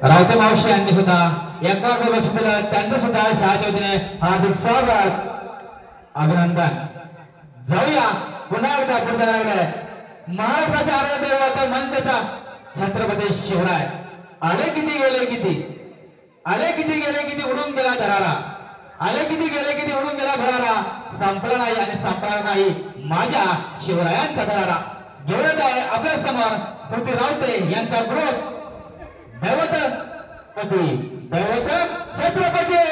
रावते मावशी यांनी सुद्धा एकाकडे लक्ष दिलं, त्यांचं सुद्धा शाळेच्या वतीने हार्दिक स्वागत अभिनंदन। जाऊया पुन्हा एकदा पुढच्या लागलाय महाराष्ट्राच्या आराध्य दैवत मंचाचा छत्रपती शिवराय। आले किती गेले किती, आले किती गेले किती, उडून गेला धरारा, आले किती गेले किती, उडून गेला भरारा, संपला नाही आणि संपणार नाही माझ्या शिवरायांचा धरारा। घेऊन आहे आपल्या समोर श्रुती रावते यांचा ग्रुप दैवतपती दैवत छत्रपती।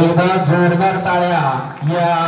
एकदा जोरदार टाळ्या या